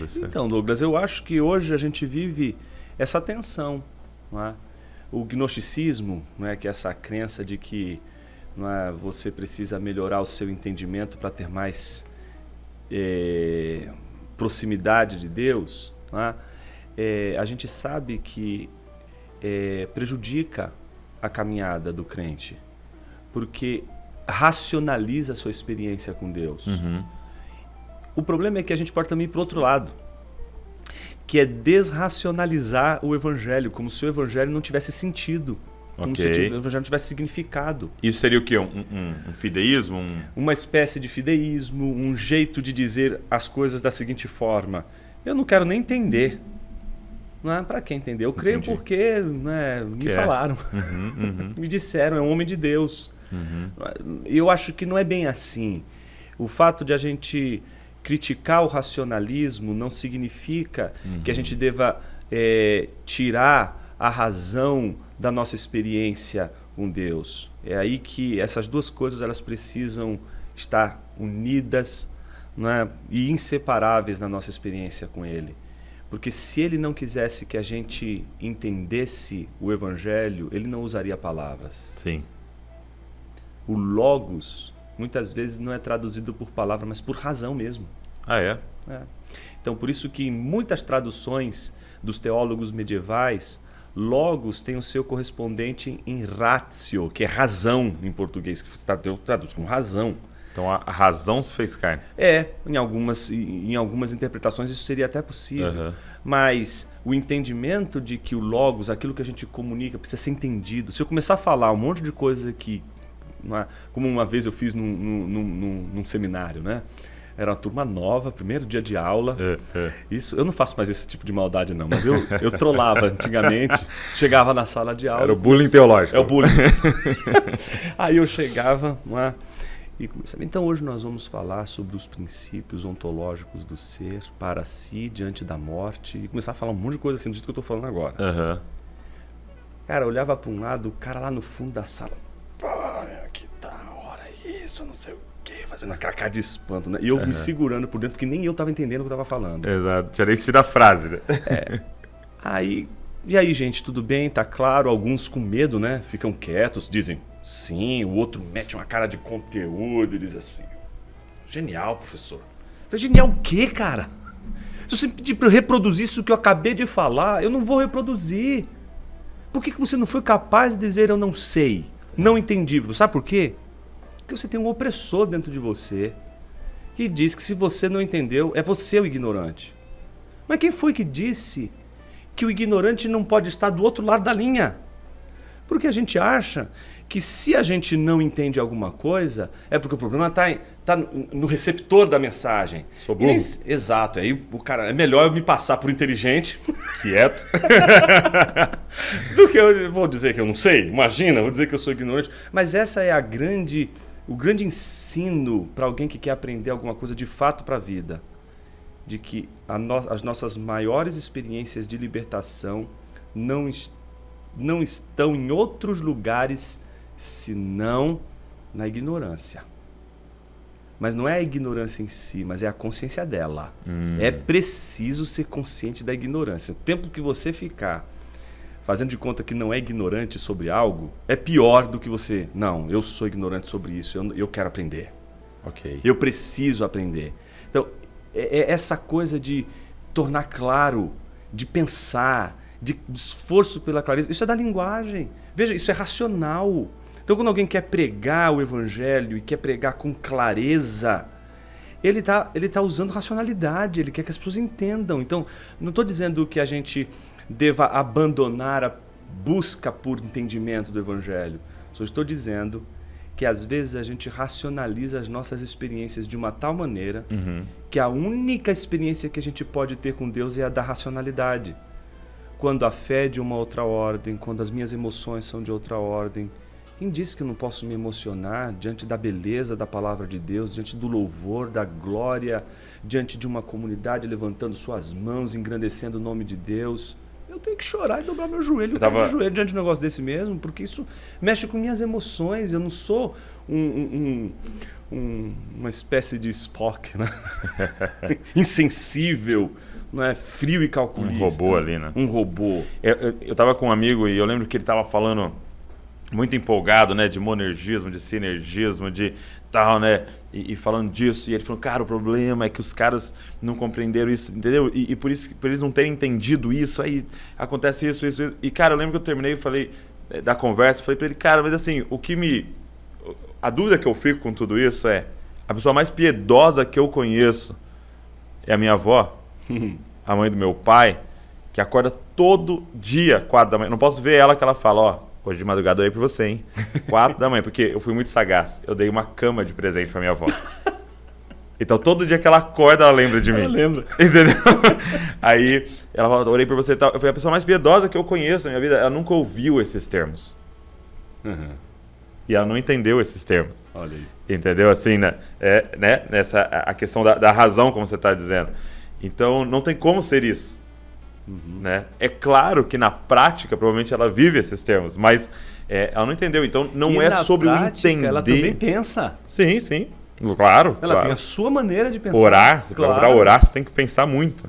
Então, Douglas, eu acho que hoje a gente vive essa tensão, não é? O gnosticismo, não é, que é essa crença de que, não é, você precisa melhorar o seu entendimento para ter mais proximidade de Deus, não é? A gente sabe que prejudica a caminhada do crente, porque racionaliza a sua experiência com Deus. Uhum. O problema é que a gente pode também ir para o outro lado, que é desracionalizar o evangelho, como se o evangelho não tivesse sentido, como se o evangelho não tivesse significado. Isso seria o quê? Um fideísmo? Uma espécie de fideísmo, um jeito de dizer as coisas da seguinte forma: eu não quero nem entender. Não é para quem entender? Eu creio porque, né, me falaram, me disseram, é um homem de Deus. Eu acho que não é bem assim. O fato de a gente criticar o racionalismo não significa que a gente deva tirar a razão da nossa experiência com Deus. É aí que essas duas coisas elas precisam estar unidas, não é? E inseparáveis na nossa experiência com Ele. Porque se Ele não quisesse que a gente entendesse o Evangelho, Ele não usaria palavras. Sim. O Logos muitas vezes não é traduzido por palavra, mas por razão mesmo. Ah, é? Então, por isso que em muitas traduções dos teólogos medievais, Logos tem o seu correspondente em ratio, que é razão em português, que você traduz como razão. Então a razão se fez carne. Em algumas interpretações isso seria até possível. Mas o entendimento de que o Logos, aquilo que a gente comunica, precisa ser entendido. Se eu começar a falar um monte de coisa que... Como uma vez eu fiz num seminário, né? Era uma turma nova, primeiro dia de aula. Isso, eu não faço mais esse tipo de maldade, não, mas eu trollava antigamente. Chegava na sala de aula. Era o bullying teológico. É o bullying. Aí eu chegava e começava. Então hoje nós vamos falar sobre os princípios ontológicos do ser para si diante da morte. E começava a falar um monte de coisa assim, do jeito que eu estou falando agora. Cara, eu olhava para um lado, o cara lá no fundo da sala. Que da hora isso, não sei o quê, fazendo aquela cara de espanto, né? E eu me segurando por dentro, porque nem eu estava entendendo o que eu estava falando. Exato, tinha nem sido a frase, né? E aí, gente, tudo bem, tá claro? Alguns com medo, né? Ficam quietos, dizem sim, o outro mete uma cara de conteúdo e diz assim: genial, professor. Eu falei, genial o quê, cara? Se você pedir para eu reproduzir isso que eu acabei de falar, eu não vou reproduzir. Por que você não foi capaz de dizer eu não sei? Não entendi. Sabe por quê? Porque você tem um opressor dentro de você que diz que se você não entendeu, é você o ignorante. Mas quem foi que disse que o ignorante não pode estar do outro lado da linha? Porque a gente acha que se a gente não entende alguma coisa, é porque o problema está no receptor da mensagem. Sou burro. Exato. Aí o cara, é melhor eu me passar por inteligente, quieto, do que eu vou dizer que eu não sei. Imagina, eu vou dizer que eu sou ignorante. Mas essa é o grande ensino para alguém que quer aprender alguma coisa de fato para a vida. De que as nossas maiores experiências de libertação não estão em outros lugares senão na ignorância. Mas não é a ignorância em si, mas é a consciência dela. É preciso ser consciente da ignorância. O tempo que você ficar fazendo de conta que não é ignorante sobre algo, é pior do que você... Não, eu sou ignorante sobre isso, eu quero aprender. Eu preciso aprender. Então, é essa coisa de tornar claro, de pensar, de esforço pela clareza. Isso é da linguagem. Veja, isso é racional. Então, quando alguém quer pregar o evangelho e quer pregar com clareza, ele tá usando racionalidade, ele quer que as pessoas entendam. Então, não estou dizendo que a gente deva abandonar a busca por entendimento do evangelho. Só estou dizendo que às vezes a gente racionaliza as nossas experiências de uma tal maneira que a única experiência que a gente pode ter com Deus é a da racionalidade. Quando a fé é de uma outra ordem, quando as minhas emoções são de outra ordem. Quem disse que eu não posso me emocionar diante da beleza da palavra de Deus, diante do louvor, da glória, diante de uma comunidade levantando suas mãos, engrandecendo o nome de Deus? Eu tenho que chorar e dobrar meu joelho. Eu caio de joelho diante de um negócio desse mesmo, porque isso mexe com minhas emoções. Eu não sou uma espécie de Spock, né? Insensível, não é? Frio e calculista. Um robô ali, né? Um robô. Eu tava com um amigo e eu lembro que ele tava falando muito empolgado, né? De monergismo, de sinergismo, de tal, né? E falando disso. E ele falou, cara, o problema é que os caras não compreenderam isso, entendeu? E por isso, por eles não terem entendido isso, aí acontece isso. E, cara, eu lembro que eu terminei e falei da conversa, falei pra ele, cara, mas assim, a dúvida que eu fico com tudo isso é, a pessoa mais piedosa que eu conheço é a minha avó, a mãe do meu pai, que acorda todo dia, 4 da manhã. Não posso ver ela que ela fala, ó, hoje de madrugada eu dei pra você, hein? 4 da manhã, porque eu fui muito sagaz. Eu dei uma cama de presente pra minha avó. Então todo dia que ela acorda, ela lembra de mim. Ela lembra. Entendeu? Aí ela fala, orei por você e tal. Eu fui a pessoa mais piedosa que eu conheço na minha vida. Ela nunca ouviu esses termos. Uhum. E ela não entendeu esses termos. Olha aí. Entendeu? Assim, né? Nessa, a questão da razão, como você está dizendo. Então, não tem como ser isso. Uhum. Né? É claro que na prática, provavelmente ela vive esses termos, mas ela não entendeu. Então, não E é na sobre prática, o entender. ela também pensa. Sim, sim. Claro. Ela claro. tem a sua maneira de pensar. Orar, Claro. para orar, você tem que pensar muito.